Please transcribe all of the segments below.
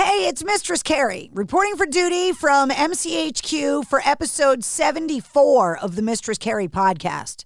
Hey, it's Mistress Carrie, reporting for duty from MCHQ for episode 74 of the Mistress Carrie podcast.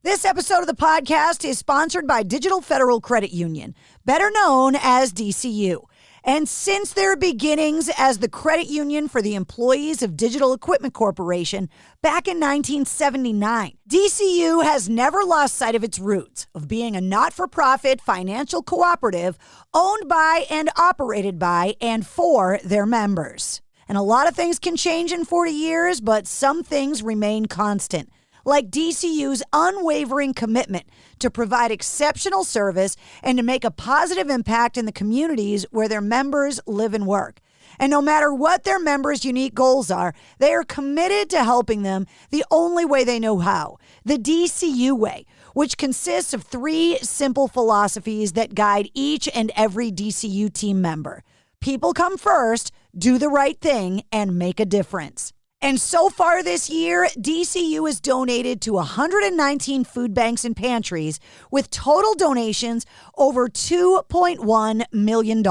This episode of the podcast is sponsored by Digital Federal Credit Union, better known as DCU. And since their beginnings as the credit union for the employees of Digital Equipment Corporation back in 1979, DCU has never lost sight of its roots of being a not-for-profit financial cooperative owned by and operated by and for their members. And a lot of things can change in 40 years, but some things remain constant, like DCU's unwavering commitment to provide exceptional service and to make a positive impact in the communities where their members live and work. And no matter what their members' unique goals are, they are committed to helping them the only way they know how, the DCU way, which consists of 3 simple philosophies that guide each and every DCU team member. People come first, do the right thing, and make a difference. And so far this year, DCU has donated to 119 food banks and pantries with total donations over $2.1 million.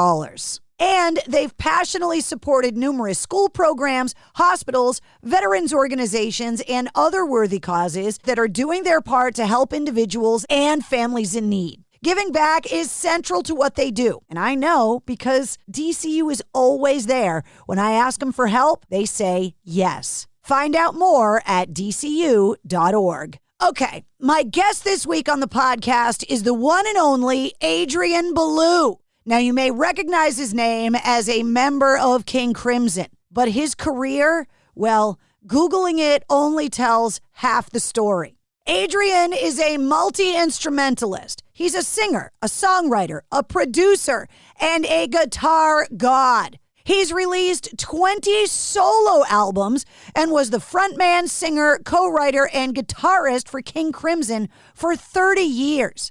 And they've passionately supported numerous school programs, hospitals, veterans organizations, and other worthy causes that are doing their part to help individuals and families in need. Giving back is central to what they do. And I know because DCU is always there. When I ask them for help, they say yes. Find out more at dcu.org. Okay, my guest this week on the podcast is the one and only Adrian Belew. Now, you may recognize his name as a member of King Crimson, but his career, well, Googling it only tells half the story. Adrian is a multi-instrumentalist. He's a singer, a songwriter, a producer, and a guitar god. He's released 20 solo albums and was the frontman, singer, co-writer, and guitarist for King Crimson for 30 years.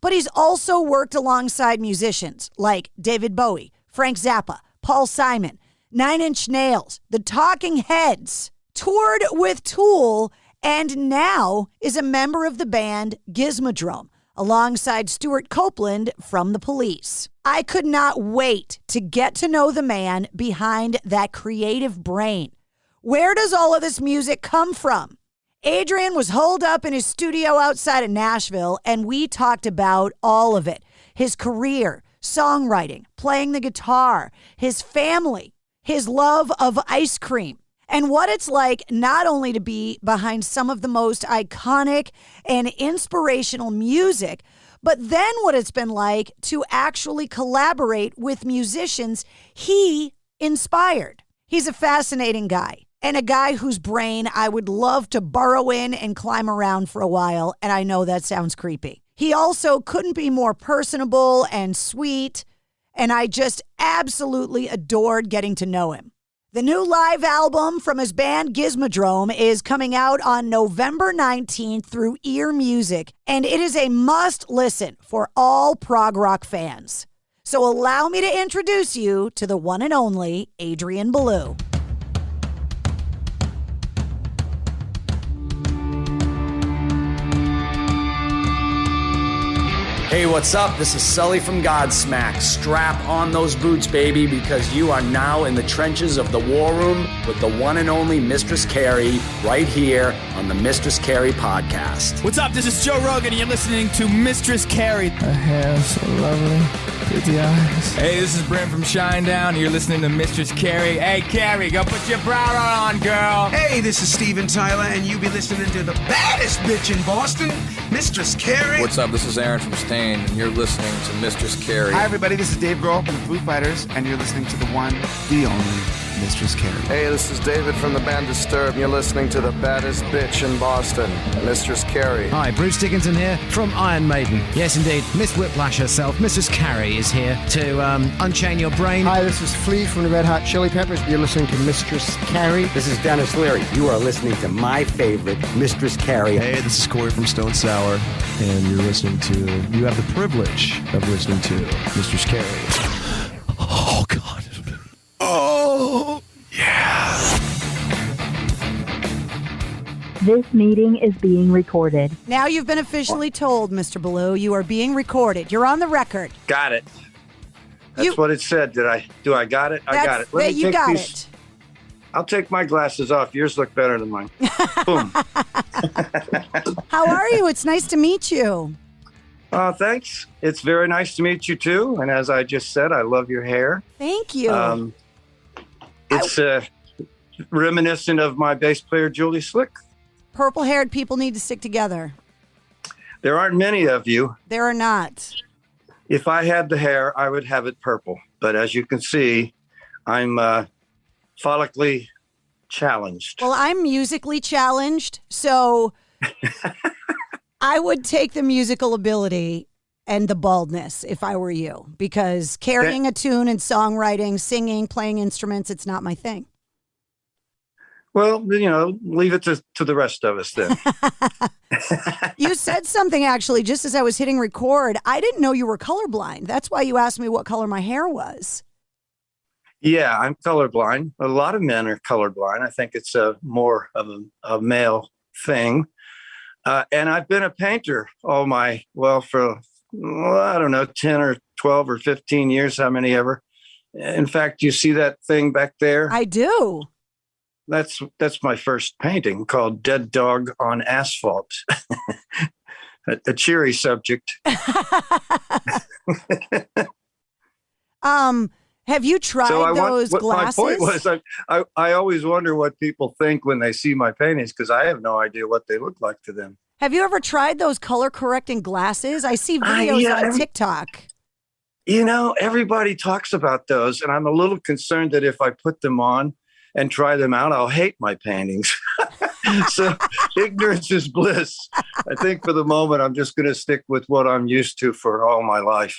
But he's also worked alongside musicians like David Bowie, Frank Zappa, Paul Simon, Nine Inch Nails, The Talking Heads, toured with Tool, and now is a member of the band Gizmodrome, alongside Stuart Copeland from The Police. I could not wait to get to know the man behind that creative brain. Where does all of this music come from? Adrian was holed up in his studio outside of Nashville, and we talked about all of it. His career, songwriting, playing the guitar, his family, his love of ice cream, and what it's like not only to be behind some of the most iconic and inspirational music, but then what it's been like to actually collaborate with musicians he inspired. He's a fascinating guy, and a guy whose brain I would love to burrow in and climb around for a while, and I know that sounds creepy. He also couldn't be more personable and sweet, and I just absolutely adored getting to know him. The new live album from his band Gizmodrome is coming out on November 19th through Ear Music, and it is a must listen for all prog rock fans. So allow me to introduce you to the one and only Adrian Belew. Hey, what's up? This is Sully from Godsmack. Strap on those boots, baby, because you are now in the trenches of the war room with the one and only Mistress Carrie right here on the Mistress Carrie podcast. What's up? This is Joe Rogan, and you're listening to Mistress Carrie. Her hair so lovely, pretty eyes. Hey, this is Brent from Shinedown, and you're listening to Mistress Carrie. Hey, Carrie, go put your bra on, girl. Hey, this is Steven Tyler, and you be listening to the baddest bitch in Boston, Mistress Carrie. What's up? This is Aaron from Stain, and you're listening to Mistress Carrie. Hi, everybody. This is Dave Grohl from the Foo Fighters, and you're listening to the one, the only Mistress Carrie. Hey, this is David from the band Disturbed, and you're listening to the baddest bitch in Boston, Mistress Carrie. Hi, Bruce Dickinson here from Iron Maiden. Yes, indeed, Miss Whiplash herself, Mistress Carrie, is here to unchain your brain. Hi, this is Flea from the Red Hot Chili Peppers. You're listening to Mistress Carrie. This is Dennis Leary. You are listening to my favorite, Mistress Carrie. Hey, this is Corey from Stone Sour, and you have the privilege of listening to Mistress Carrie. Oh, God. Oh, yeah. This meeting is being recorded. Now you've been officially told, Mr. Belew, you are being recorded. You're on the record. Got it. That's what it said. Do I got it? I got it. Let me you take got these. it. I'll take my glasses off. Yours look better than mine. Boom. How are you? It's nice to meet you. Thanks. It's very nice to meet you too. And as I just said, I love your hair. Thank you. It's reminiscent of my bass player, Julie Slick. Purple-haired people need to stick together. There aren't many of you. There are not. If I had the hair, I would have it purple. But as you can see, I'm follically challenged. Well, I'm musically challenged, so I would take the musical ability and the baldness if I were you, because carrying a tune and songwriting, singing, playing instruments, it's not my thing. Well, leave it to the rest of us then. You said something actually just as I was hitting record. I didn't know you were colorblind. That's why you asked me what color my hair was. Yeah, I'm colorblind. A lot of men are colorblind. I think it's more of a male thing. And I've been a painter for, I don't know, 10 or 12 or 15 years, how many ever. In fact, you see that thing back there? I do. That's my first painting called Dead Dog on Asphalt. a cheery subject. Have you tried those glasses? My point was, I always wonder what people think when they see my paintings because I have no idea what they look like to them. Have you ever tried those color correcting glasses? I see videos on TikTok. Everybody talks about those, and I'm a little concerned that if I put them on and try them out, I'll hate my paintings. So ignorance is bliss. I think for the moment, I'm just going to stick with what I'm used to for all my life.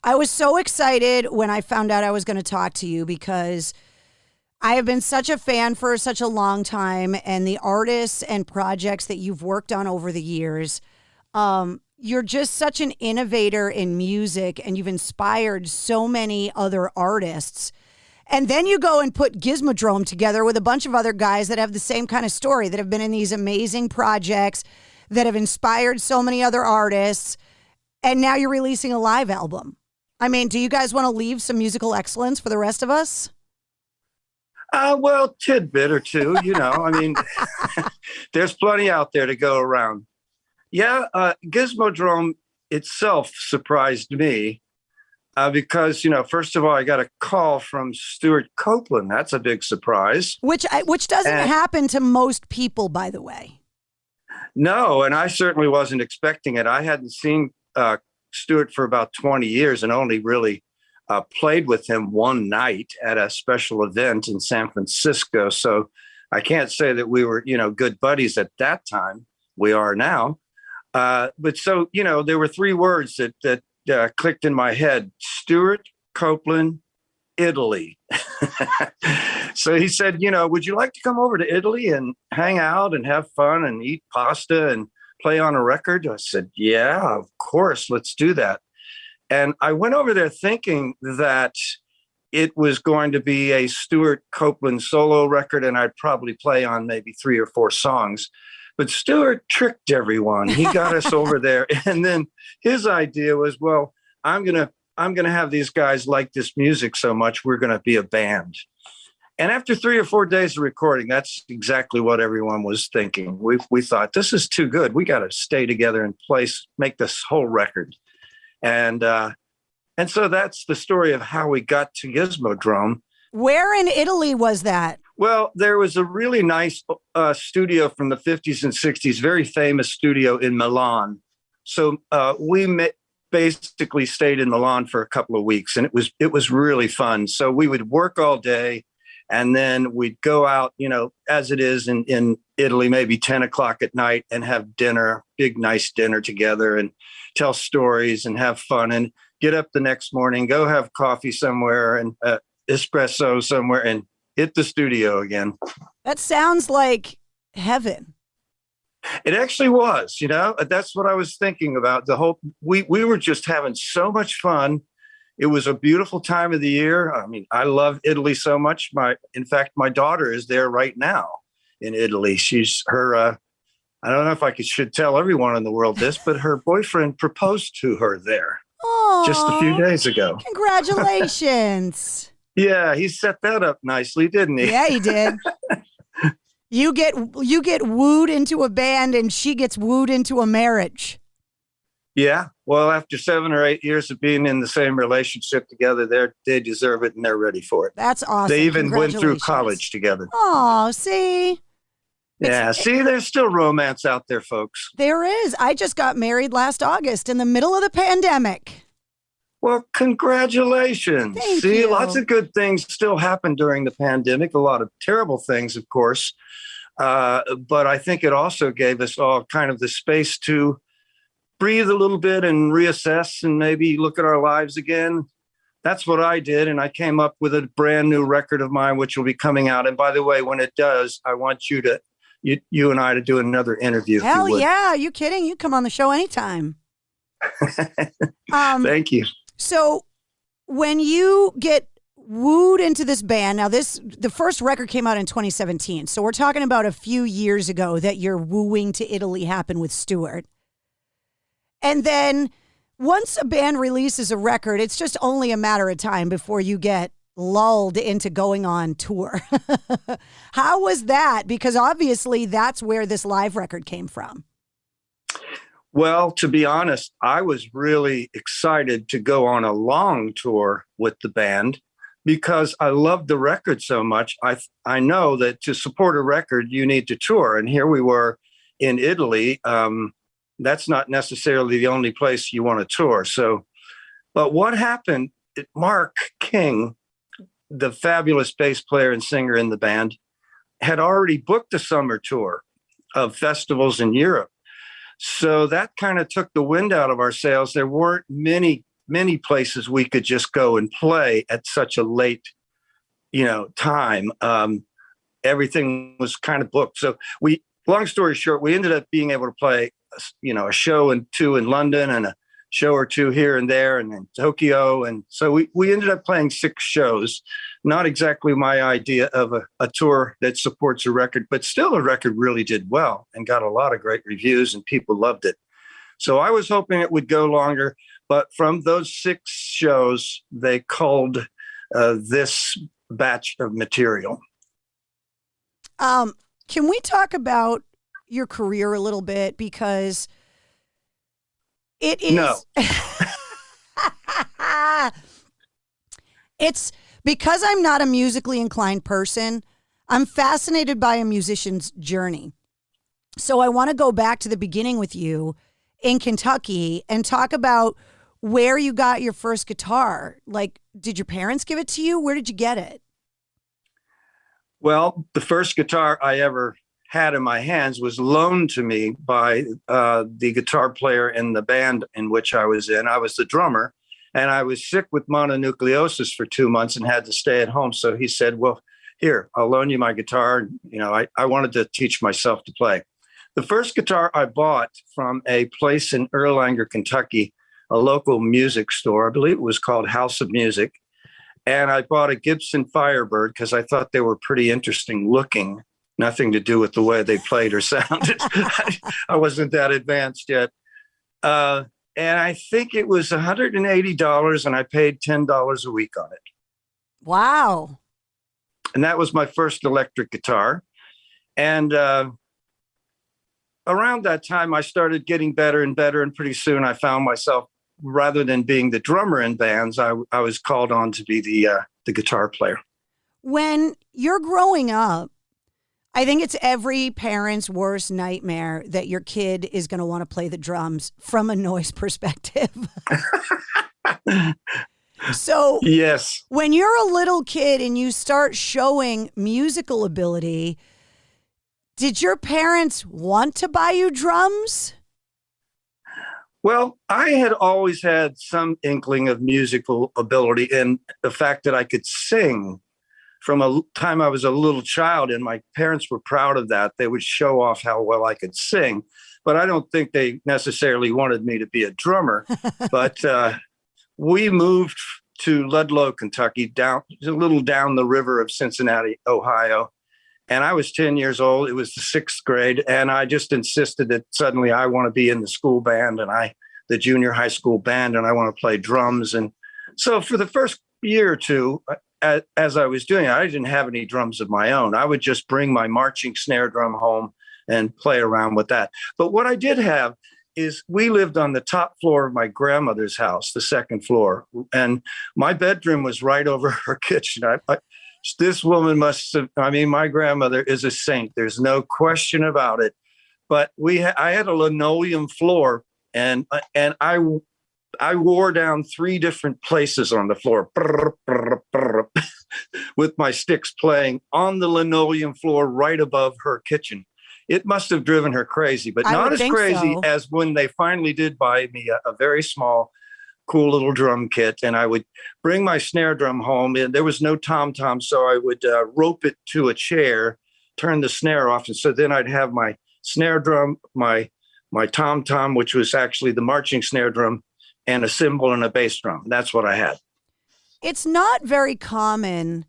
I was so excited when I found out I was going to talk to you because I have been such a fan for such a long time, and the artists and projects that you've worked on over the years, you're just such an innovator in music, and you've inspired so many other artists. And then you go and put Gizmodrome together with a bunch of other guys that have the same kind of story, that have been in these amazing projects, that have inspired so many other artists, and now you're releasing a live album. I mean, do you guys want to leave some musical excellence for the rest of us? Well, tidbit or two, I mean, there's plenty out there to go around. Yeah, Gizmodrome itself surprised me because, first of all, I got a call from Stuart Copeland. That's a big surprise. Which doesn't happen to most people, by the way. No, and I certainly wasn't expecting it. I hadn't seen Stuart for about 20 years and only really played with him one night at a special event in San Francisco. So I can't say that we were, good buddies at that time. We are now. But so, there were three words that clicked in my head: Stuart Copeland, Italy. So he said, would you like to come over to Italy and hang out and have fun and eat pasta and play on a record? I said, yeah, of course, let's do that. And I went over there thinking that it was going to be a Stuart Copeland solo record, and I'd probably play on maybe 3 or 4 songs. But Stuart tricked everyone. He got us over there. And then his idea was, well, I'm going to have these guys like this music so much, we're going to be a band. And after 3 or 4 days of recording, that's exactly what everyone was thinking. We thought, this is too good. We got to stay together and make this whole record. And so that's the story of how we got to Gizmodrome. Where in Italy was that? Well, there was a really nice studio from the 50s and 60s, very famous studio in Milan. So we basically stayed in Milan for a couple of weeks, and it was really fun. So we would work all day, and then we'd go out, as it is in Italy, maybe 10 o'clock at night, and have dinner, big, nice dinner together, and tell stories and have fun, and get up the next morning, go have coffee somewhere and espresso somewhere, and hit the studio again. That sounds like heaven. It actually was, that's what I was thinking about. We were just having so much fun. It was a beautiful time of the year. I mean, I love Italy so much. In fact, my daughter is there right now in Italy. I don't know if I should tell everyone in the world this, but her boyfriend proposed to her there. just a few days ago. Congratulations. Yeah, he set that up nicely, didn't he? Yeah, he did. You get wooed into a band and she gets wooed into a marriage. Yeah. Well, after 7 or 8 years of being in the same relationship together, they deserve it and they're ready for it. That's awesome. They even went through college together. Oh, see? Yeah, there's still romance out there, folks. There is. I just got married last August in the middle of the pandemic. Well, congratulations. Thank you. Lots of good things still happened during the pandemic, a lot of terrible things, of course. But I think it also gave us all kind of the space to breathe a little bit and reassess and maybe look at our lives again. That's what I did. And I came up with a brand new record of mine, which will be coming out. And by the way, when it does, I want you and I to do another interview. Hell yeah. Are you kidding? You come on the show anytime. Thank you. So when you get wooed into this band, now the first record came out in 2017. So we're talking about a few years ago that your wooing to Italy happened with Stuart. And then once a band releases a record, it's just only a matter of time before you get lulled into going on tour. How was that? Because obviously that's where this live record came from. Well, to be honest, I was really excited to go on a long tour with the band because I loved the record so much. I know that to support a record, you need to tour. And here we were in Italy. That's not necessarily the only place you want to tour. So, but what happened, Mark King, the fabulous bass player and singer in the band, had already booked a summer tour of festivals in Europe. So that kind of took the wind out of our sails. There weren't many places we could just go and play at such a late, time. Everything was kind of booked. So long story short, we ended up being able to play, a show and two in London and a show or two here and there and in Tokyo. And so we ended up playing 6 shows. Not exactly my idea of a tour that supports a record, but still the record really did well and got a lot of great reviews and people loved it. So I was hoping it would go longer, but from those 6 shows, they culled this batch of material. Can we talk about your career a little bit? Because it is... No. It's... Because I'm not a musically inclined person, I'm fascinated by a musician's journey. So I want to go back to the beginning with you in Kentucky and talk about where you got your first guitar. Like, did your parents give it to you? Where did you get it? Well, the first guitar I ever had in my hands was loaned to me by the guitar player in the band in which I was in. I was the drummer. And I was sick with mononucleosis for 2 months and had to stay at home. So he said, well, here, I'll loan you my guitar. I wanted to teach myself to play. The first guitar I bought from a place in Erlanger, Kentucky, a local music store, I believe it was called House of Music. And I bought a Gibson Firebird because I thought they were pretty interesting looking. Nothing to do with the way they played or sounded. I wasn't that advanced yet. And I think it was $180 and I paid $10 a week on it. Wow. And that was my first electric guitar. And around that time, I started getting better and better. And pretty soon I found myself, rather than being the drummer in bands, I was called on to be the guitar player. When you're growing up, I think it's every parent's worst nightmare that your kid is going to want to play the drums from a noise perspective. So yes, when you're a little kid and you start showing musical ability, did your parents want to buy you drums? Well, I had always had some inkling of musical ability and the fact that I could sing from a time I was a little child, and my parents were proud of that. They would show off how well I could sing, but I don't think they necessarily wanted me to be a drummer. But we moved to Ludlow, Kentucky, a little down the river of Cincinnati, Ohio. And I was 10 years old. It was the 6th grade. And I just insisted that suddenly I want to be in the school band. And the junior high school band, and I want to play drums. And so for the first year or two, as I was doing it, I didn't have any drums of my own. I would just bring my marching snare drum home and play around with that. But what I did have is we lived on the top floor of my grandmother's house, the second floor, and my bedroom was right over her kitchen. This woman must have, I mean, my grandmother is a saint. There's no question about it. But I had a linoleum floor, and I wore down 3 different places on the floor with my sticks playing on the linoleum floor right above her kitchen. It must have driven her crazy, but not as crazy as when they finally did buy me a very small, cool little drum kit. And I would bring my snare drum home, and there was no tom-tom, so I would rope it to a chair, turn the snare off. And so then I'd have my snare drum, my tom-tom, which was actually the marching snare drum, and a cymbal and a bass drum. That's what I had. It's not very common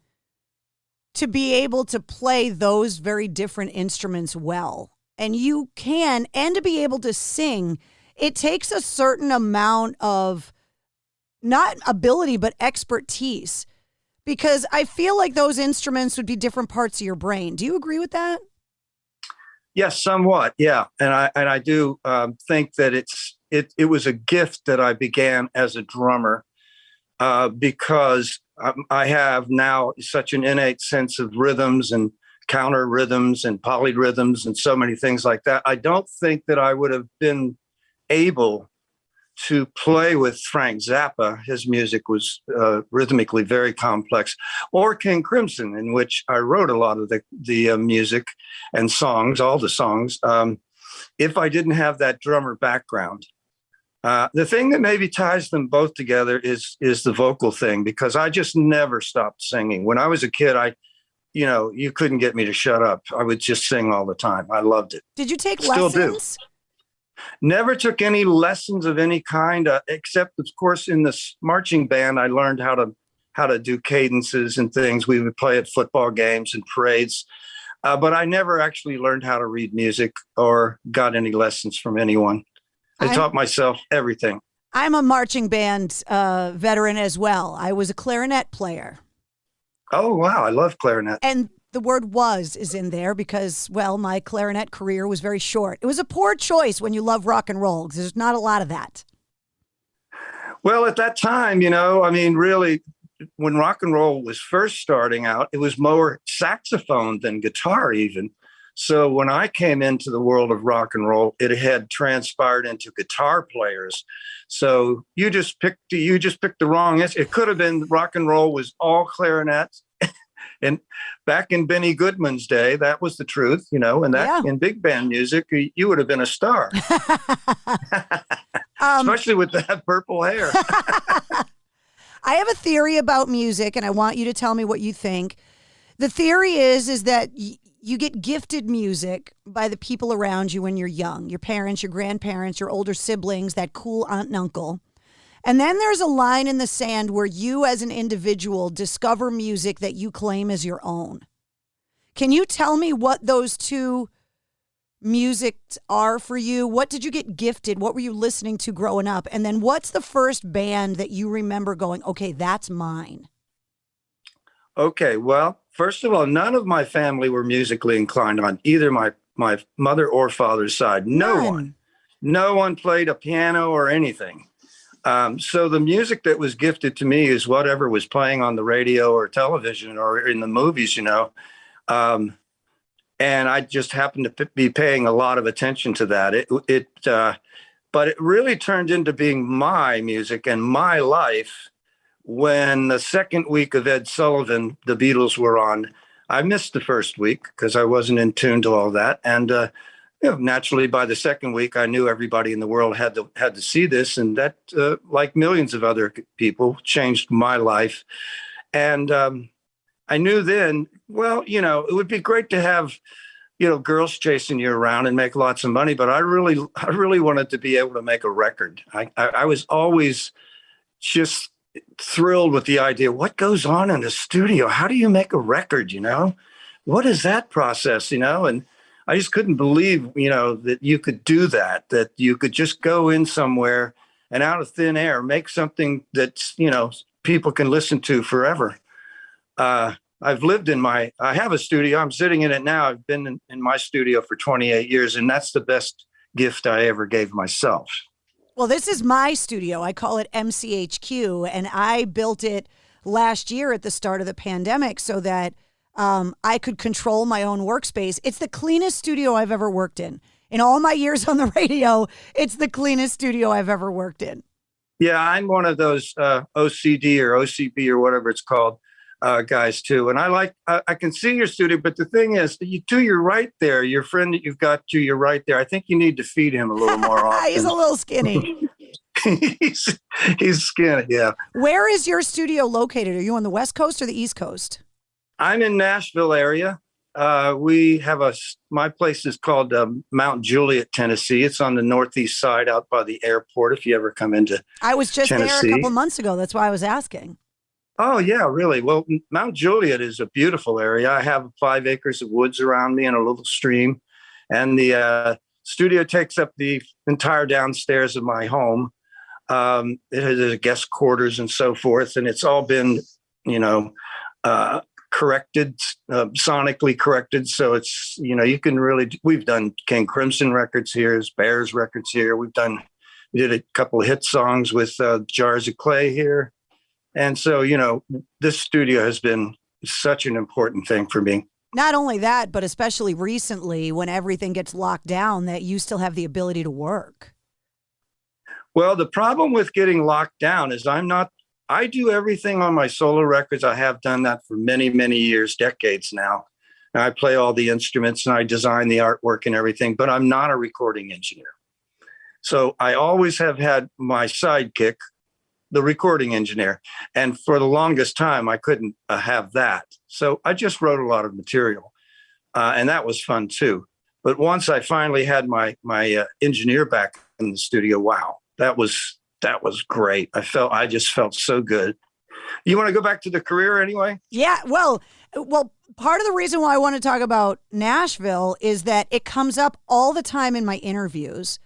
to be able to play those very different instruments well. And you can, and to be able to sing, it takes a certain amount of not ability, but expertise, because I feel like those instruments would be different parts of your brain. Do you agree with that? Yes, somewhat. Yeah. And I do think that it was a gift that I began as a drummer because I have now such an innate sense of rhythms and counter rhythms and polyrhythms and so many things like that. I don't think that I would have been able to play with Frank Zappa. His music was rhythmically very complex, or King Crimson, in which I wrote a lot of the music and songs, all the songs, if I didn't have that drummer background. The thing that maybe ties them both together is the vocal thing, because I just never stopped singing. When I was a kid, you couldn't get me to shut up. I would just sing all the time. I loved it. Did you take Still lessons? Do. Never took any lessons of any kind, except, of course, in this marching band, I learned how to do cadences and things. We would play at football games and parades. But I never actually learned how to read music or got any lessons from anyone. I taught myself everything. I'm a marching band veteran as well. I was a clarinet player. Oh, wow. I love clarinet. And the word "was" is in there because, well, my clarinet career was very short. It was a poor choice when you love rock and roll, because there's not a lot of that. Well, at that time, really, when rock and roll was first starting out, it was more saxophone than guitar even. So when I came into the world of rock and roll, it had transpired into guitar players. So you just picked the wrong answer. It could have been rock and roll was all clarinet. And back in Benny Goodman's day, that was the truth, in big band music, you would have been a star. Especially with that purple hair. I have a theory about music, and I want you to tell me what you think. The theory is that you get gifted music by the people around you when you're young, your parents, your grandparents, your older siblings, that cool aunt and uncle. And then there's a line in the sand where you as an individual discover music that you claim as your own. Can you tell me what those two musics are for you? What did you get gifted? What were you listening to growing up? And then what's the first band that you remember going, okay, that's mine? Okay, well, first of all, none of my family were musically inclined on either my mother or father's side. No one played a piano or anything. So the music that was gifted to me is whatever was playing on the radio or television or in the movies, and I just happened to be paying a lot of attention to that. But it really turned into being my music and my life when the second week of Ed Sullivan, the Beatles were on. I missed the first week because I wasn't in tune to all that. And naturally, by the second week, I knew everybody in the world had to see this. And that, like millions of other people, changed my life. And I knew then, well, it would be great to have, girls chasing you around and make lots of money. But I really wanted to be able to make a record. I was always just thrilled with the idea, what goes on in a studio? How do you make a record, What is that process, And I just couldn't believe, that you could do that you could just go in somewhere and out of thin air, make something that's, you know, people can listen to forever. I have a studio. I'm sitting in it now. I've been in my studio for 28 years, and that's the best gift I ever gave myself. Well, this is my studio. I call it MCHQ, and I built it last year at the start of the pandemic so that I could control my own workspace. It's the cleanest studio I've ever worked in. In all my years on the radio, it's the cleanest studio I've ever worked in. Yeah, I'm one of those OCD or OCB or whatever it's called guys too. And I can see your studio, but the thing is, to your right there, your friend that you've got to your right there, I think you need to feed him a little more often. He's a little skinny. he's skinny, yeah. Where is your studio located? Are you on the West Coast or the East Coast? I'm in Nashville area. We have my place is called Mount Juliet, Tennessee. It's on the northeast side out by the airport. If you ever come into I was just Tennessee. there a couple months ago. That's why I was asking. Oh, yeah, really? Well, Mount Juliet is a beautiful area. I have 5 acres of woods around me and a little stream. And the studio takes up the entire downstairs of my home. It has guest quarters and so forth. And it's all been, corrected, sonically corrected. So it's, you can really, we've done King Crimson records here, Bears records here. We did a couple of hit songs with Jars of Clay here. And so, this studio has been such an important thing for me. Not only that, but especially recently when everything gets locked down, that you still have the ability to work. Well, the problem with getting locked down is I do everything on my solo records. I have done that for many, many years, decades now. And I play all the instruments and I design the artwork and everything, but I'm not a recording engineer. So I always have had my sidekick, the recording engineer. And for the longest time, I couldn't have that. So I just wrote a lot of material. And that was fun too. But once I finally had my engineer back in the studio, wow, that was great. I just felt so good. You want to go back to the career anyway? Yeah, well, part of the reason why I want to talk about Nashville is that it comes up all the time in my interviews.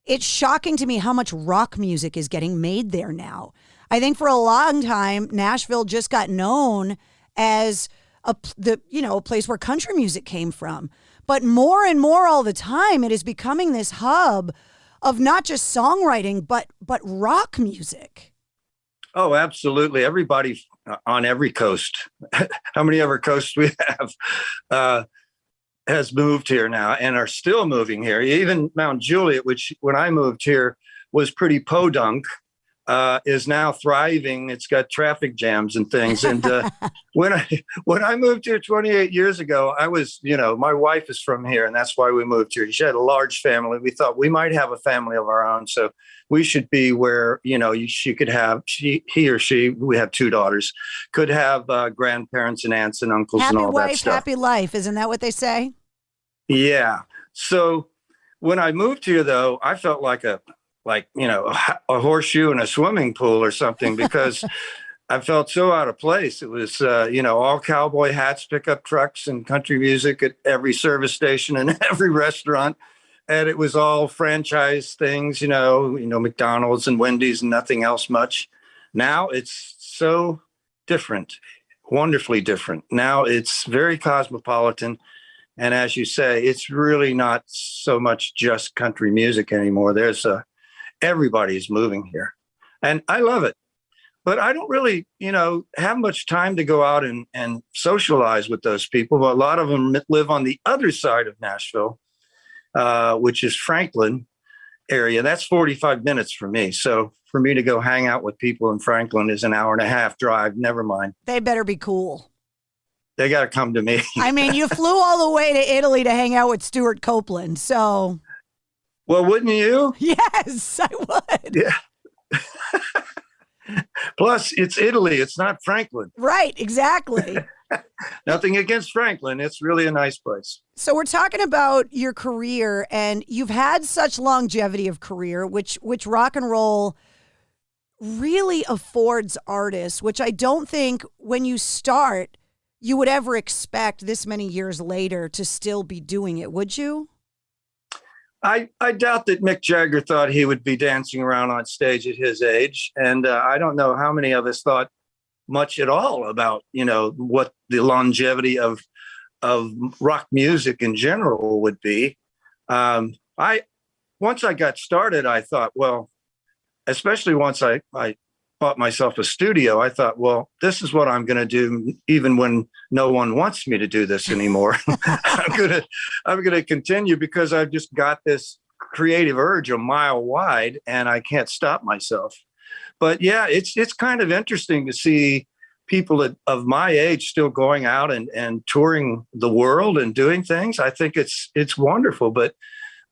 It's shocking to me how much rock music is getting made there now. I think for a long time, Nashville just got known as a place where country music came from. But more and more all the time, it is becoming this hub of not just songwriting, but rock music. Oh, absolutely. Everybody on every coast, how many ever coasts we have, has moved here now and are still moving here. Even Mount Juliet, which when I moved here was pretty podunk, is now thriving. It's got traffic jams and things. And when I moved here 28 years ago, I was, my wife is from here, and that's why we moved here. She had a large family. We thought we might have a family of our own, so we should be where she could have he or she. We have 2 daughters, could have grandparents and aunts and uncles happy and all wife, that stuff. Happy life, isn't that what they say? Yeah. So when I moved here, though, I felt like a horseshoe in a swimming pool or something, because I felt so out of place. It was, all cowboy hats, pickup trucks, and country music at every service station and every restaurant. And it was all franchise things, McDonald's and Wendy's and nothing else much. Now it's so different, wonderfully different. Now it's very cosmopolitan. And as you say, it's really not so much just country music anymore. Everybody's moving here, and I love it. But I don't really, have much time to go out and socialize with those people. But a lot of them live on the other side of Nashville, which is Franklin area. That's 45 minutes for me. So for me to go hang out with people in Franklin is an hour and a half drive. Never mind. They better be cool. They got to come to me. I mean, you flew all the way to Italy to hang out with Stuart Copeland. So. Well, wouldn't you? Yes, I would. Yeah. Plus, it's Italy. It's not Franklin. Right, exactly. Nothing against Franklin. It's really a nice place. So we're talking about your career, and you've had such longevity of career, which rock and roll really affords artists, which I don't think when you start, you would ever expect this many years later to still be doing it, would you? I doubt that Mick Jagger thought he would be dancing around on stage at his age. And I don't know how many of us thought much at all about, what the longevity of rock music in general would be. Once I got started, I thought, well, especially once I bought myself a studio, I thought, well, this is what I'm going to do, even when no one wants me to do this anymore. I'm gonna continue because I've just got this creative urge a mile wide, and I can't stop myself. But yeah, it's kind of interesting to see people of my age still going out and touring the world and doing things. I think it's wonderful, but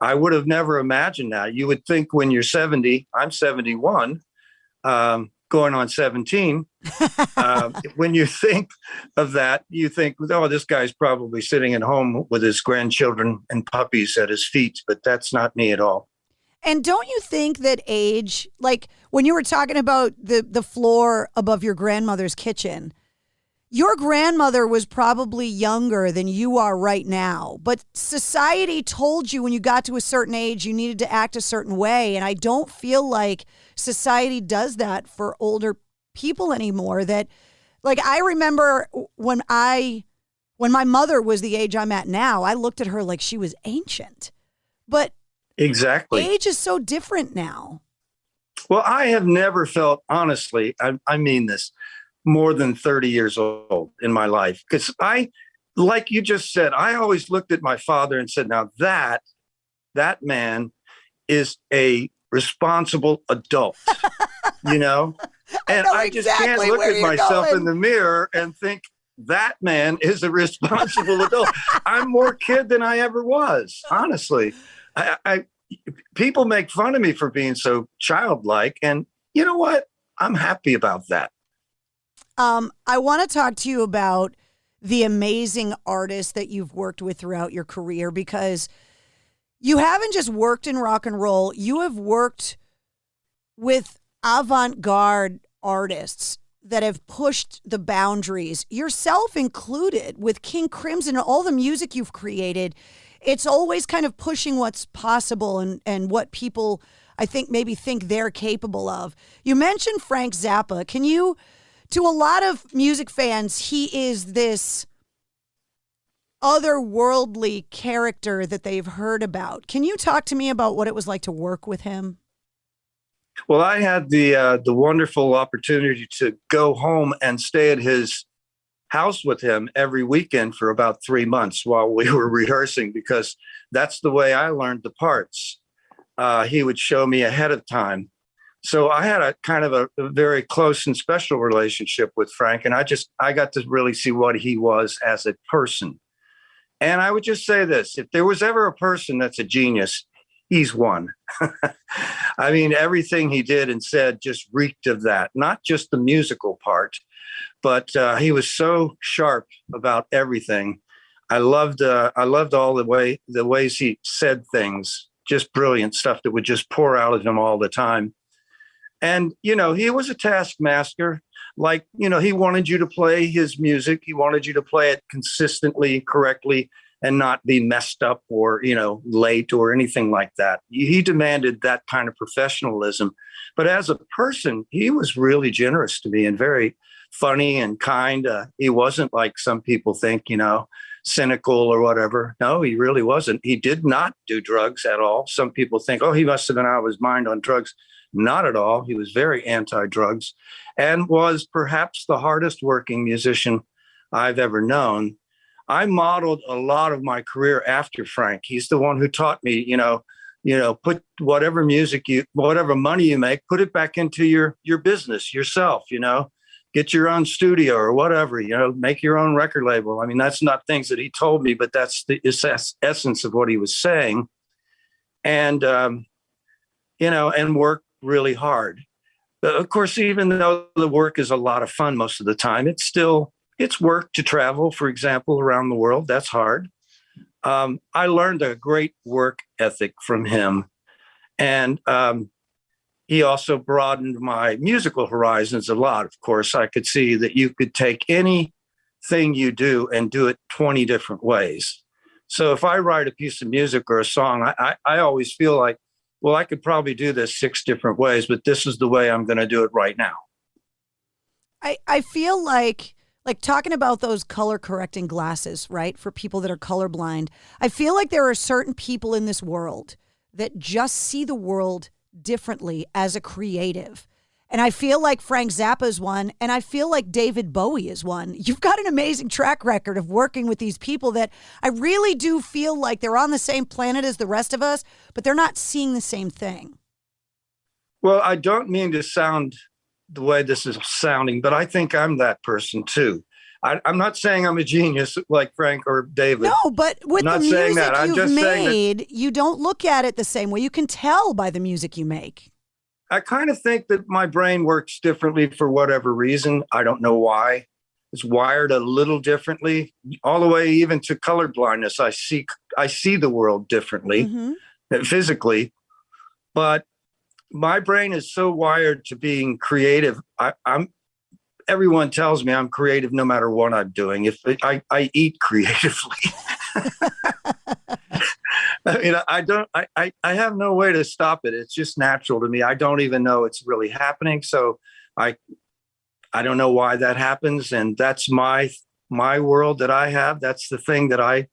I would have never imagined that. You would think when you're 70, I'm 71, going on 17. When you think of that, you think, oh, this guy's probably sitting at home with his grandchildren and puppies at his feet, but that's not me at all. And don't you think that age, like when you were talking about the floor above your grandmother's kitchen, your grandmother was probably younger than you are right now, but society told you when you got to a certain age you needed to act a certain way, and I don't feel like society does that for older people anymore. That, like, I remember when my mother was the age I'm at now, I looked at her like she was ancient. But exactly, age is so different now. Well, I have never felt, honestly, I mean this, more than 30 years old in my life. Because like you just said, I always looked at my father and said, now that man is a responsible adult, And I just can't look at myself in the mirror and think that man is a responsible adult. I'm more kid than I ever was, honestly. People make fun of me for being so childlike. And you know what? I'm happy about that. I want to talk to you about the amazing artists that you've worked with throughout your career, because you haven't just worked in rock and roll. You have worked with avant-garde artists that have pushed the boundaries, yourself included, with King Crimson and all the music you've created. It's always kind of pushing what's possible and what people, I think, maybe think they're capable of. You mentioned Frank Zappa. Can you... To a lot of music fans, he is this otherworldly character that they've heard about. Can you talk to me about what it was like to work with him? Well, I had the wonderful opportunity to go home and stay at his house with him every weekend for about 3 months while we were rehearsing, because that's the way I learned the parts. He would show me ahead of time. So I had a kind of a very close and special relationship with Frank, and I got to really see what he was as a person. And I would just say this: if there was ever a person that's a genius, he's one. I mean, everything he did and said just reeked of that, not just the musical part, but he was so sharp about everything. I loved all the ways he said things, just brilliant stuff that would just pour out of him all the time. And, he was a taskmaster. Like, he wanted you to play his music. He wanted you to play it consistently, correctly, and not be messed up or, late or anything like that. He demanded that kind of professionalism. But as a person, he was really generous to me and very funny and kind. He wasn't like some people think, cynical or whatever. No, he really wasn't. He did not do drugs at all. Some people think, oh, he must have been out of his mind on drugs. Not at all. He was very anti-drugs and was perhaps the hardest working musician I've ever known. I modeled a lot of my career after Frank. He's the one who taught me, put whatever whatever money you make, put it back into your business yourself, get your own studio or whatever, make your own record label. I mean, that's not things that he told me, but that's the essence of what he was saying. And, and work really hard. Of course, even though the work is a lot of fun most of the time, it's work to travel, for example, around the world. That's hard. I learned a great work ethic from him. And he also broadened my musical horizons a lot. Of course, I could see that you could take anything you do and do it 20 different ways. So if I write a piece of music or a song, I always feel like, well, I could probably do this 6 different ways, but this is the way I'm going to do it right now. I feel like talking about those color correcting glasses, right? For people that are colorblind, I feel like there are certain people in this world that just see the world differently as a creative. And I feel like Frank Zappa is one, and I feel like David Bowie is one. You've got an amazing track record of working with these people that I really do feel like they're on the same planet as the rest of us, but they're not seeing the same thing. Well, I don't mean to sound the way this is sounding, but I think I'm that person too. I'm not saying I'm a genius like Frank or David. No, but with the music you've made, you don't look at it the same way. You can tell by the music you make. I kind of think that my brain works differently for whatever reason. I don't know why. It's wired a little differently, all the way even to color blindness. I see the world differently, physically, but my brain is so wired to being creative. Everyone tells me I'm creative no matter what I'm doing. If I eat creatively. I mean, I have no way to stop it. It's just natural to me. I don't even know it's really happening. So I don't know why that happens. And that's my world that I have. That's the thing that I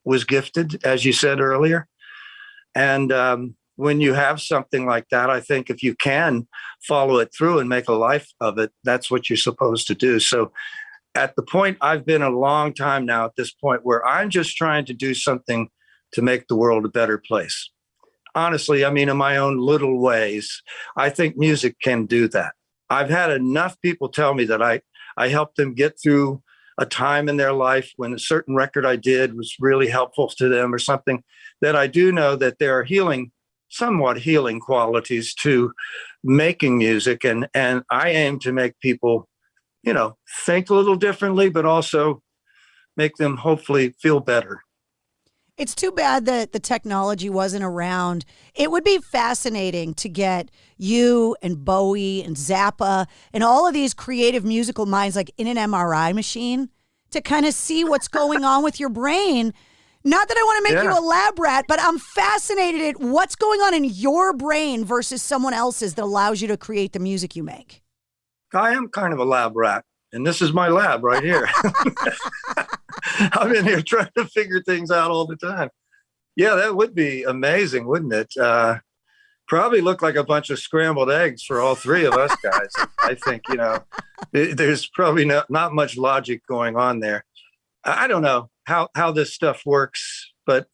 was gifted, as you said earlier. And when you have something like that, I think if you can follow it through and make a life of it, that's what you're supposed to do. So at the point, I've been a long time now at this point where I'm just trying to do something to make the world a better place. Honestly, I mean, in my own little ways, I think music can do that. I've had enough people tell me that I helped them get through a time in their life when a certain record I did was really helpful to them or something, that I do know that there are somewhat healing qualities to making music. And I aim to make people, think a little differently, but also make them hopefully feel better. It's too bad that the technology wasn't around. It would be fascinating to get you and Bowie and Zappa and all of these creative musical minds like in an MRI machine to kind of see what's going on with your brain. Not that I want to make you a lab rat, but I'm fascinated at what's going on in your brain versus someone else's that allows you to create the music you make. I am kind of a lab rat, and this is my lab right here. I'm in here trying to figure things out all the time. Yeah, that would be amazing, wouldn't it? Probably look like a bunch of scrambled eggs for all 3 of us guys. I think, there's probably not much logic going on there. I don't know how this stuff works, but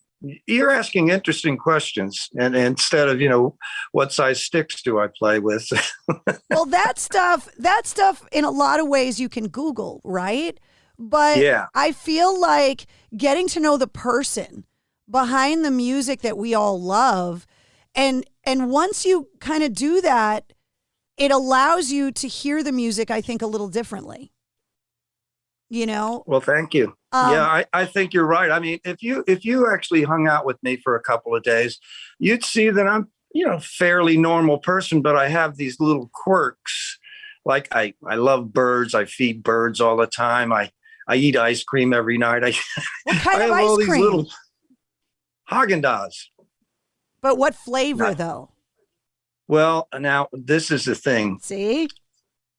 you're asking interesting questions. And instead of, what size sticks do I play with? Well, that stuff in a lot of ways you can Google, right? But yeah. I feel like getting to know the person behind the music that we all love. And once you kind of do that, it allows you to hear the music, I think, a little differently. Well, thank you. I think you're right. I mean, if you actually hung out with me for a couple of days, you'd see that I'm, fairly normal person, but I have these little quirks. Like I love birds. I feed birds all the time. I eat ice cream every night. What kind of have ice all these cream? Little Haagen-Dazs. But what flavor, though? Well, now this is the thing. See?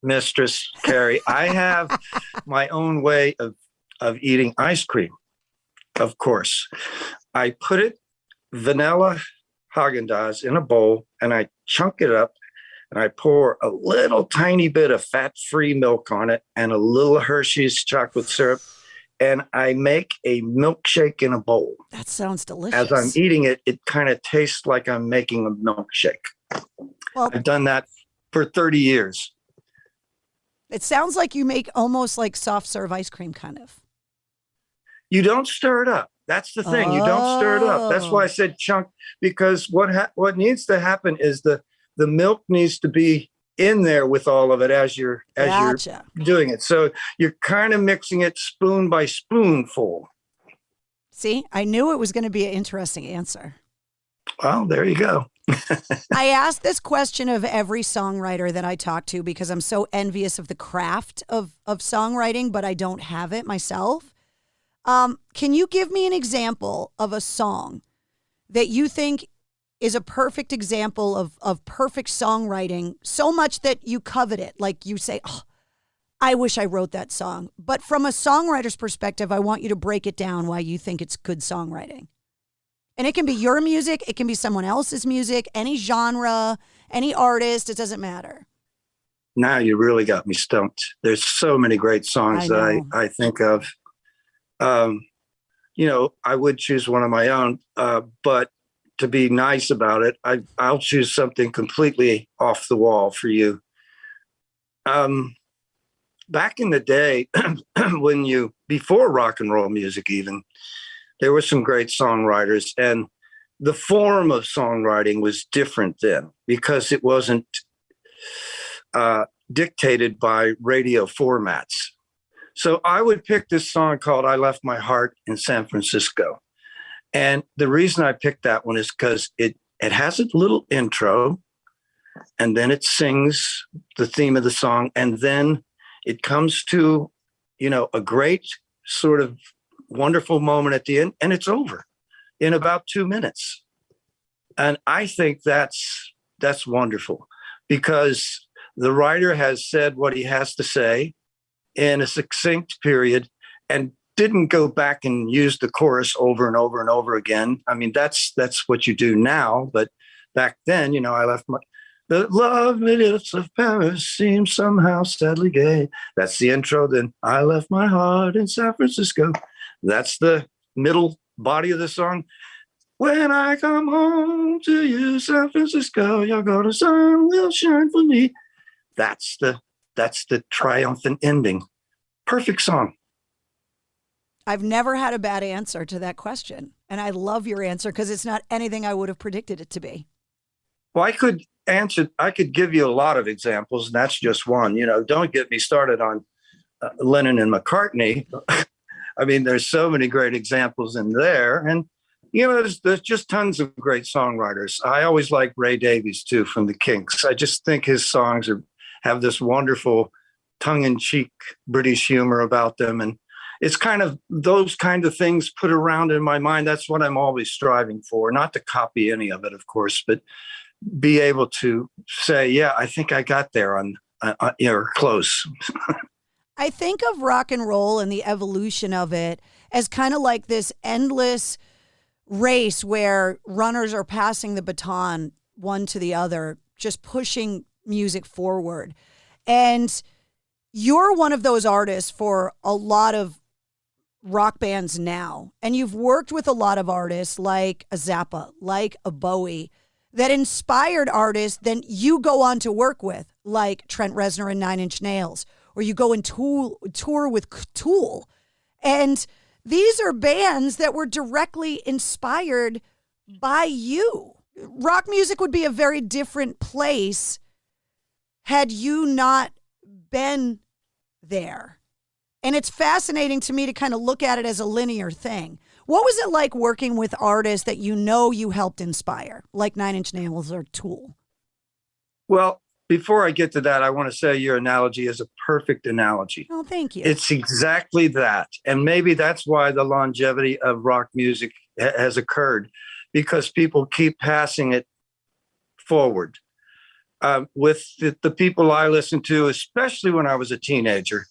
Mistress Carrie, I have my own way of eating ice cream, of course. I put vanilla Haagen-Dazs in a bowl, and I chunk it up, and I pour a little tiny bit of fat-free milk on it and a little Hershey's chocolate syrup, and I make a milkshake in a bowl. That sounds delicious. As I'm eating it, it kind of tastes like I'm making a milkshake. Well, I've done that for 30 years. It sounds like you make almost like soft serve ice cream, kind of. You don't stir it up. That's the thing. You don't stir it up. That's why I said chunk, because what needs to happen is the milk needs to be in there with all of it as you're doing it. So you're kind of mixing it spoon by spoonful. See, I knew it was going to be an interesting answer. Well, there you go. I ask this question of every songwriter that I talk to because I'm so envious of the craft of songwriting, but I don't have it myself. Can you give me an example of a song that you think is a perfect example of perfect songwriting, so much that you covet it? Like you say, oh, I wish I wrote that song. But from a songwriter's perspective, I want you to break it down why you think it's good songwriting. And it can be your music. It can be someone else's music, any genre, any artist. It doesn't matter. Now you really got me stumped. There's so many great songs that I think of. I would choose one of my own, but to be nice about it, I'll choose something completely off the wall for you. Back in the day, before rock and roll music even, there were some great songwriters, and the form of songwriting was different then because it wasn't dictated by radio formats. So I would pick this song called I Left My Heart in San Francisco. And the reason I picked that one is because it has a little intro, and then it sings the theme of the song, and then it comes to, a great sort of wonderful moment at the end, and it's over in about 2 minutes. And I think that's wonderful because the writer has said what he has to say in a succinct period and didn't go back and use the chorus over and over and over again. I mean, that's what you do now. But back then, the loveliness of Paris seems somehow sadly gay. That's the intro. Then I left my heart in San Francisco. That's the middle body of the song. When I come home to you, San Francisco, you're gonna sun will shine for me. That's the triumphant ending. Perfect song. I've never had a bad answer to that question. And I love your answer because it's not anything I would have predicted it to be. Well, I could give you a lot of examples, and that's just one. Don't get me started on Lennon and McCartney. I mean, there's so many great examples in there. And, there's just tons of great songwriters. I always like Ray Davies, too, from the Kinks. I just think his songs have this wonderful tongue-in-cheek British humor about them. And it's kind of those kind of things put around in my mind. That's what I'm always striving for, not to copy any of it, of course, but be able to say, yeah, I think I got there on close. I think of rock and roll and the evolution of it as kind of like this endless race where runners are passing the baton one to the other, just pushing music forward. And you're one of those artists for a lot of rock bands now. And you've worked with a lot of artists like a Zappa, like a Bowie, that inspired artists then you go on to work with, like Trent Reznor and Nine Inch Nails, or you go and tour with Tool. And these are bands that were directly inspired by you. Rock music would be a very different place had you not been there. And it's fascinating to me to kind of look at it as a linear thing. What was it like working with artists that you helped inspire, like Nine Inch Nails or Tool? Well, before I get to that, I want to say your analogy is a perfect analogy. Oh, thank you. It's exactly that. And maybe that's why the longevity of rock music has occurred, because people keep passing it forward. With the people I listened to, especially when I was a teenager,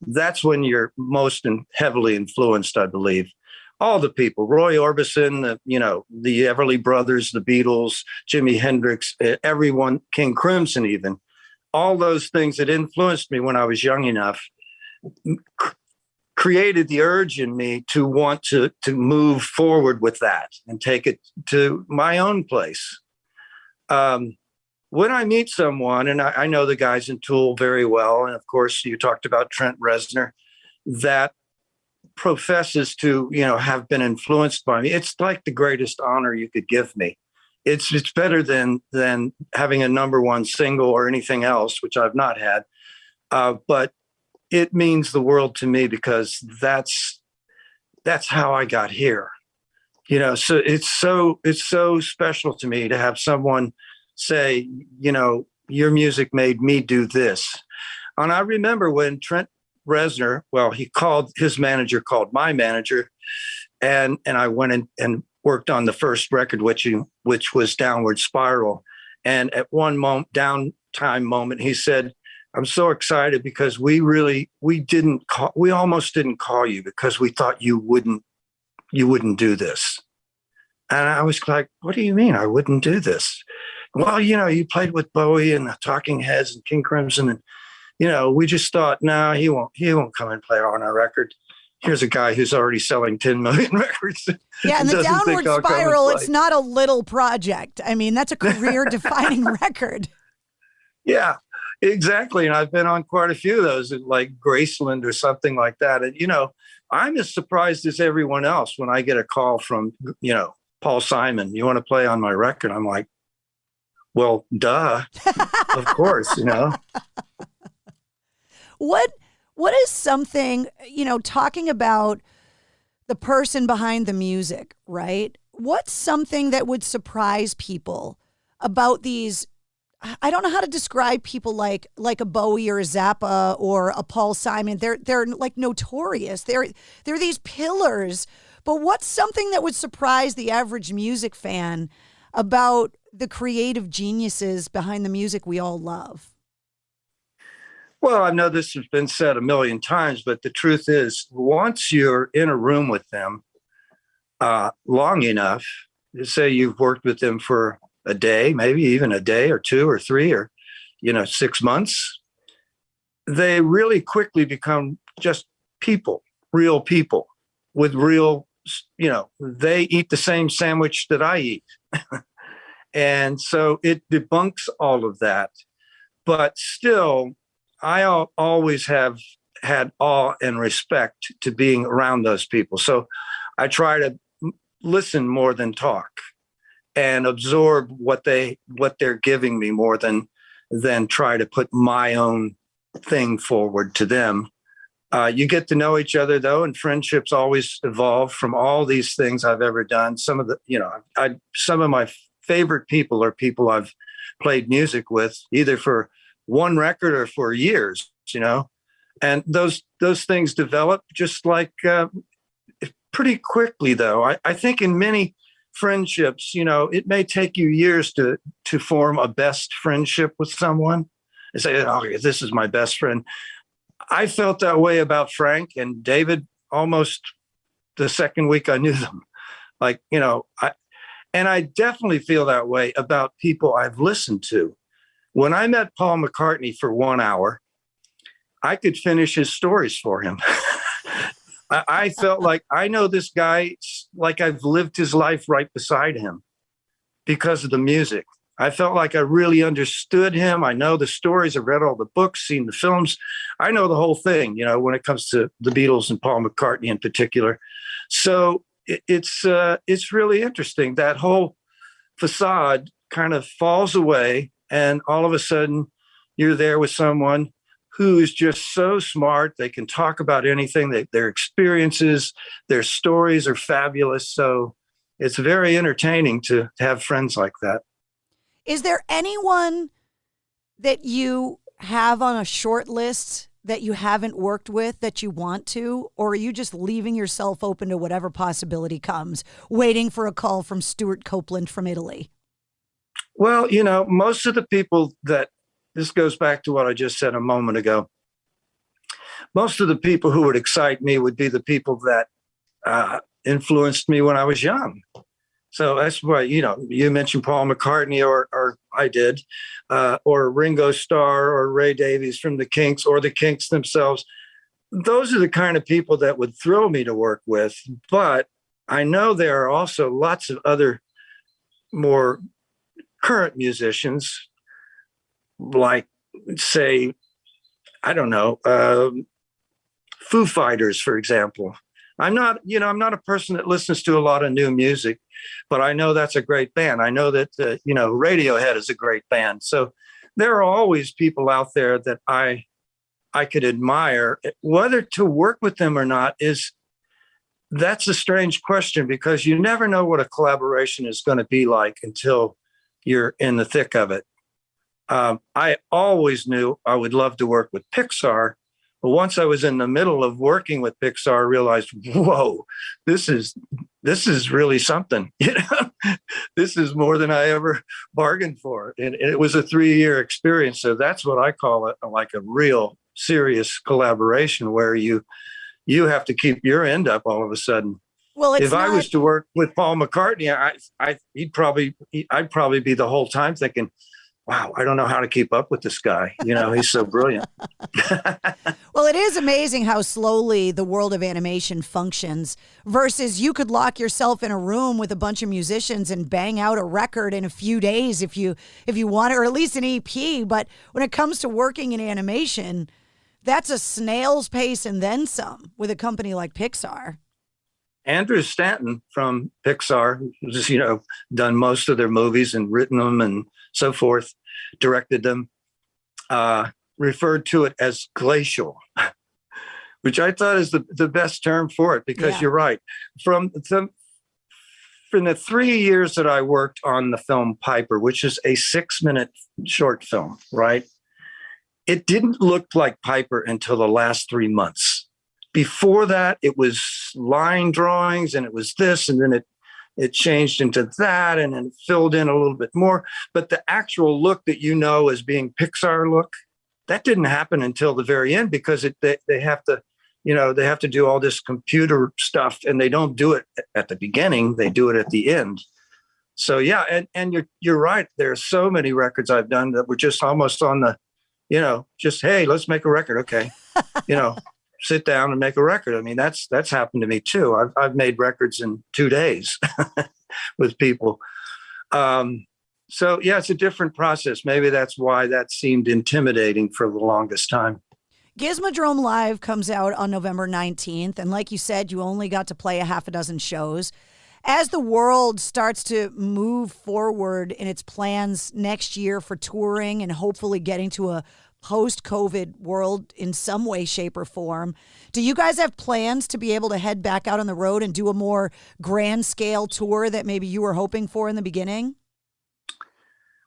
that's when you're most heavily influenced, I believe. All the people, Roy Orbison, the Everly Brothers, the Beatles, Jimi Hendrix, everyone, King Crimson even, all those things that influenced me when I was young enough created the urge in me to want to move forward with that and take it to my own place. When I meet someone, and I know the guys in Tool very well, and of course you talked about Trent Reznor, that professes to, have been influenced by me, it's like the greatest honor you could give me. It's better than having a number one single or anything else, which I've not had. But it means the world to me because that's how I got here. So it's so special to me to have someone say, your music made me do this. And I remember when Trent Reznor. Well, his manager called my manager, and I went in and worked on the first record, which was Downward Spiral. And at one downtime moment, he said, "I'm so excited because we almost didn't call you because we thought you wouldn't do this." And I was like, "What do you mean I wouldn't do this?" "Well, you played with Bowie and the Talking Heads and King Crimson, and we just thought, no, he won't come and play on our record. Here's a guy who's already selling 10 million records." Yeah, and the Downward Spiral, it's not a little project. I mean, that's a career-defining record. Yeah, exactly. And I've been on quite a few of those, like Graceland or something like that. And, I'm as surprised as everyone else when I get a call from, Paul Simon, "You want to play on my record?" I'm like, well, duh, of course, What is something, talking about the person behind the music, right? What's something that would surprise people about these? I don't know how to describe people like a Bowie or a Zappa or a Paul Simon. They're like notorious. They're these pillars. But what's something that would surprise the average music fan about the creative geniuses behind the music we all love? Well, I know this has been said a million times, but the truth is, once you're in a room with them long enough, say you've worked with them for a day, maybe even a day or two or three or 6 months, they really quickly become just people, real people with real, they eat the same sandwich that I eat. And so it debunks all of that. But still, I always have had awe and respect to being around those people. So I try to listen more than talk and absorb what they're giving me more than try to put my own thing forward to them. You get to know each other, though, and friendships always evolve from all these things I've ever done. Some of my favorite people are people I've played music with, either for one record or for years, and those things develop just like pretty quickly, though. I think in many friendships, it may take you years to form a best friendship with someone and say, "Oh, this is my best friend." I felt that way about Frank and David almost the second week I knew them. And I definitely feel that way about people I've listened to. When I met Paul McCartney for 1 hour, I could finish his stories for him. I felt like I know this guy like I've lived his life right beside him because of the music. I felt like I really understood him. I know the stories. I've read all the books, seen the films. I know the whole thing, when it comes to the Beatles and Paul McCartney in particular. So it's really interesting. That whole facade kind of falls away, and all of a sudden you're there with someone who is just so smart. They can talk about anything. Their experiences, their stories are fabulous. So it's very entertaining to have friends like that. Is there anyone that you have on a short list that you haven't worked with that you want to, or are you just leaving yourself open to whatever possibility comes, waiting for a call from Stuart Copeland from Italy? Well, most of the people this goes back to what I just said a moment ago. Most of the people who would excite me would be the people that influenced me when I was young. So that's why, you mentioned Paul McCartney or I did, or Ringo Starr or Ray Davies from the Kinks or the Kinks themselves. Those are the kind of people that would thrill me to work with. But I know there are also lots of other more current musicians, like, say, I don't know, Foo Fighters, for example. I'm not a person that listens to a lot of new music, but I know that's a great band. I know that, Radiohead is a great band. So there are always people out there that I could admire. Whether to work with them or not that's a strange question, because you never know what a collaboration is going to be like until you're in the thick of it. I always knew I would love to work with Pixar But once I was in the middle of working with Pixar, I realized, whoa, this is really something. This is more than I ever bargained for. And it was a 3-year experience. So that's what I call it, like a real serious collaboration where you have to keep your end up all of a sudden. Well, if I was to work with Paul McCartney, I'd probably be the whole time thinking, wow, I don't know how to keep up with this guy. He's so brilliant. Well, it is amazing how slowly the world of animation functions versus you could lock yourself in a room with a bunch of musicians and bang out a record in a few days if you want it, or at least an EP. But when it comes to working in animation, that's a snail's pace and then some with a company like Pixar. Andrew Stanton from Pixar, who's, done most of their movies and written them and so forth, directed them, referred to it as glacial, which I thought is the best term for it, because you're right. From the 3 years that I worked on the film Piper, which is a 6-minute short film, right? It didn't look like Piper until the last 3 months. Before that, it was line drawings and it was this, and then it changed into that, and then filled in a little bit more. But the actual look that as being Pixar look, that didn't happen until the very end, because they have to, they have to do all this computer stuff, and they don't do it at the beginning. They do it at the end. So and you're right. There are so many records I've done that were just almost on the, just, hey, let's make a record, okay, sit down and make a record. I mean, that's happened to me too. I've made records in 2 days with people. So it's a different process. Maybe that's why that seemed intimidating for the longest time. Gizmodrome Live comes out on November 19th. And like you said, you only got to play a half a dozen shows. As the world starts to move forward in its plans next year for touring and hopefully getting to a post-COVID world in some way, shape, or form, do you guys have plans to be able to head back out on the road and do a more grand scale tour that maybe you were hoping for in the beginning?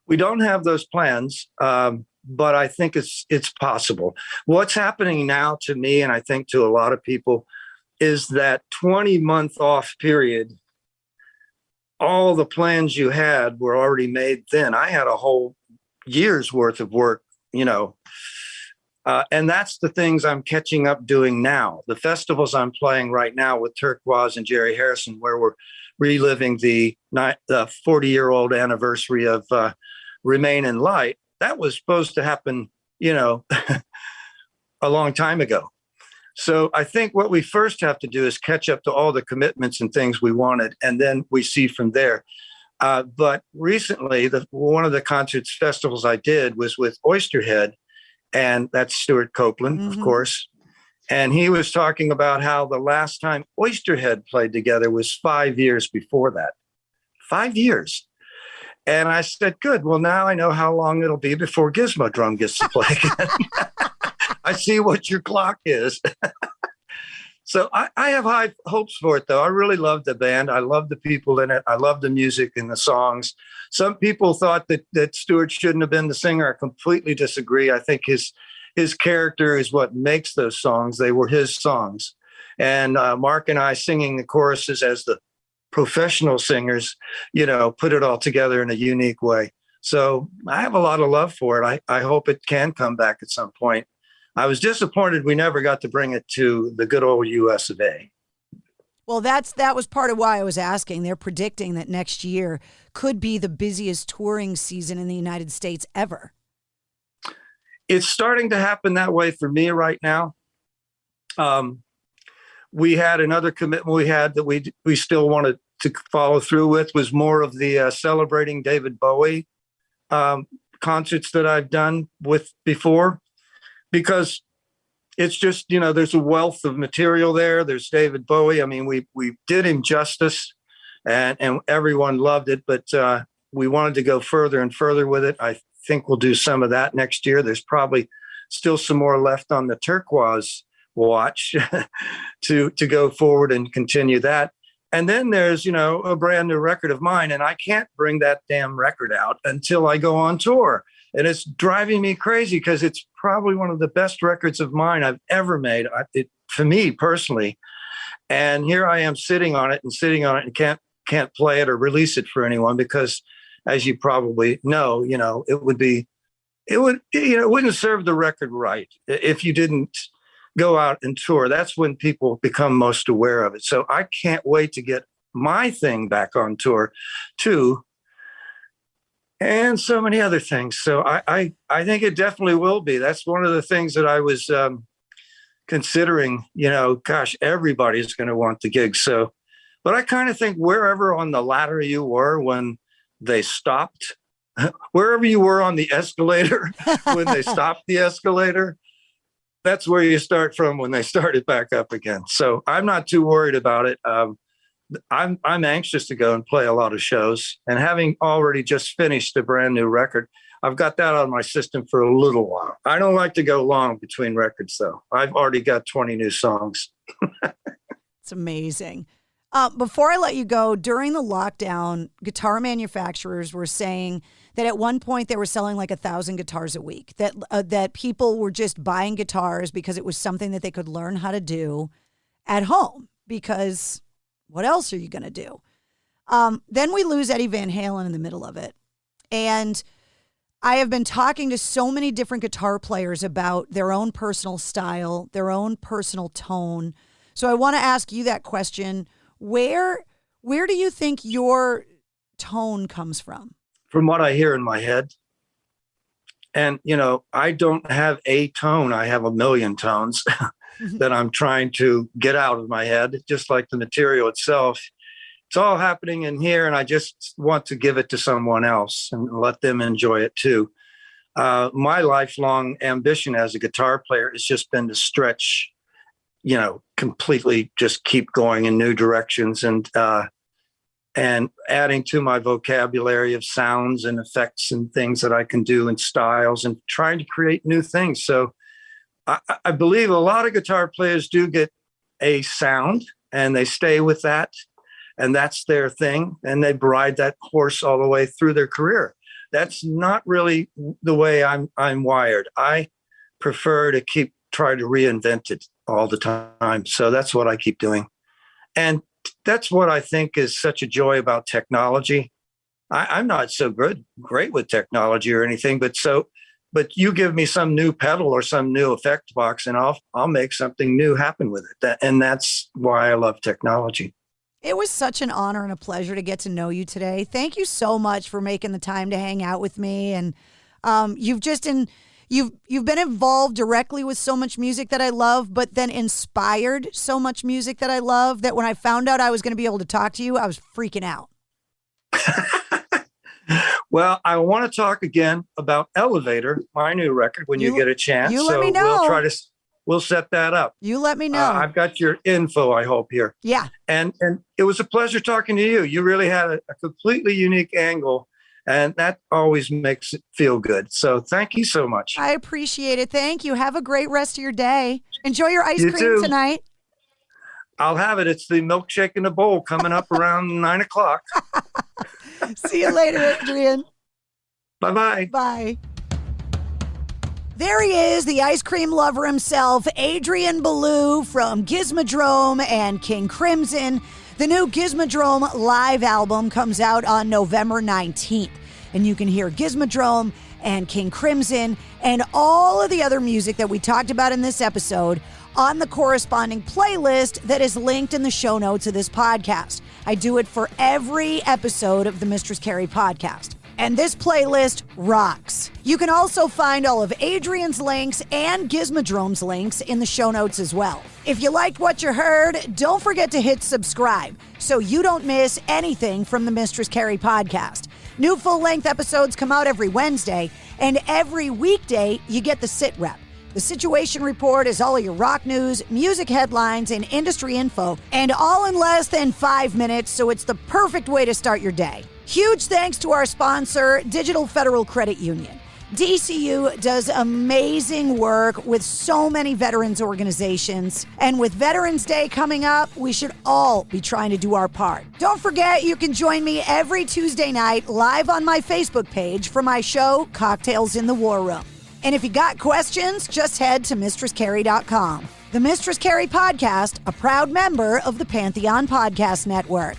We don't have those plans, but I think it's possible. What's happening now to me, and I think to a lot of people, is that 20-month off period. All the plans you had were already made then. I had a whole year's worth of work, and that's the things I'm catching up doing now. The festivals I'm playing right now with Turquoise and Jerry Harrison, where we're reliving the 40-year-old anniversary of Remain in Light, that was supposed to happen, a long time ago. So I think what we first have to do is catch up to all the commitments and things we wanted, and then we see from there. But recently, one of the concerts festivals I did was with Oysterhead, and that's Stuart Copeland, of course. And he was talking about how the last time Oysterhead played together was 5 years before that. 5 years. And I said, good. Well, now I know how long it'll be before Gizmodrome gets to play again. I see what your clock is. So I have high hopes for it, though. I really love the band. I love the people in it. I love the music and the songs. Some people thought that Stuart shouldn't have been the singer. I completely disagree. I think his character is what makes those songs. They were his songs. And Mark and I singing the choruses as the professional singers, put it all together in a unique way. So I have a lot of love for it. I hope it can come back at some point. I was disappointed we never got to bring it to the good old US of A. Well, that was part of why I was asking. They're predicting that next year could be the busiest touring season in the United States ever. It's starting to happen that way for me right now. We had another commitment we had that we still wanted to follow through with, was more of the celebrating David Bowie concerts that I've done with before, because it's just, there's a wealth of material there. There's David Bowie. I mean, we did him justice and everyone loved it, but we wanted to go further and further with it. I think we'll do some of that next year. There's probably still some more left on the Turquoise watch to go forward and continue that. And then there's, a brand new record of mine, and I can't bring that damn record out until I go on tour. And it's driving me crazy because it's probably one of the best records of mine I've ever made, for me personally. And here I am sitting on it and can't play it or release it for anyone because, as you probably know, it wouldn't serve the record right if you didn't go out and tour. That's when people become most aware of it. So I can't wait to get my thing back on tour too, and so many other things. So I think it definitely will be. That's one of the things that I was considering. Gosh, everybody's going to want the gig. So, but I kind of think wherever on the ladder you were when they stopped, wherever you were on the escalator when they stopped the escalator, that's where you start from when they started back up again. So I'm not too worried about it. I'm anxious to go and play a lot of shows, and having already just finished a brand new record, I've got that on my system for a little while. I don't like to go long between records, though. I've already got 20 new songs. It's amazing. Before I let you go, during the lockdown, guitar manufacturers were saying that at one point they were selling like 1,000 guitars a week, that people were just buying guitars because it was something that they could learn how to do at home, because what else are you going to do? Then we lose Eddie Van Halen in the middle of it. And I have been talking to so many different guitar players about their own personal style, their own personal tone. So I want to ask you that question. Where do you think your tone comes from? From what I hear in my head. And, I don't have a tone. I have a million tones that I'm trying to get out of my head, just like the material itself. It's all happening in here, and I just want to give it to someone else and let them enjoy it too. My lifelong ambition as a guitar player has just been to stretch, completely just keep going in new directions and adding to my vocabulary of sounds and effects and things that I can do and styles and trying to create new things. So I believe a lot of guitar players do get a sound and they stay with that, and that's their thing, and they ride that horse all the way through their career. That's not really the way I'm wired. I prefer to try to reinvent it all the time. So that's what I keep doing. And that's what I think is such a joy about technology. I'm not so great with technology or anything, but you give me some new pedal or some new effect box and I'll make something new happen with it. And that's why I love technology. It was such an honor and a pleasure to get to know you today. Thank you so much for making the time to hang out with me. And you've been involved directly with so much music that I love, but then inspired so much music that I love that when I found out I was going to be able to talk to you, I was freaking out. Well, I want to talk again about Elevator, my new record, when you get a chance. You let me know. We'll set that up. You let me know. I've got your info, I hope, here. Yeah. And it was a pleasure talking to you. You really had a completely unique angle, and that always makes it feel good. So thank you so much. I appreciate it. Thank you. Have a great rest of your day. Enjoy your ice cream too. Tonight. I'll have it. It's the milkshake in the bowl coming up around 9:00. See you later, Adrian. Bye-bye. Bye. There he is, the ice cream lover himself, Adrian Belew from Gizmodrome and King Crimson. The new Gizmodrome live album comes out on November 19th, and you can hear Gizmodrome and King Crimson and all of the other music that we talked about in this episode on the corresponding playlist that is linked in the show notes of this podcast. I do it for every episode of the Mistress Carrie podcast. And this playlist rocks. You can also find all of Adrian's links and Gizmodrome's links in the show notes as well. If you liked what you heard, don't forget to hit subscribe so you don't miss anything from the Mistress Carrie podcast. New full-length episodes come out every Wednesday, and every weekday you get the Sit Rep. The Situation Report is all of your rock news, music headlines, and industry info, and all in less than 5 minutes, so it's the perfect way to start your day. Huge thanks to our sponsor, Digital Federal Credit Union. DCU does amazing work with so many veterans organizations. And with Veterans Day coming up, we should all be trying to do our part. Don't forget, you can join me every Tuesday night live on my Facebook page for my show, Cocktails in the War Room. And if you got questions, just head to MistressCarrie.com. The Mistress Carrie Podcast, a proud member of the Pantheon Podcast Network.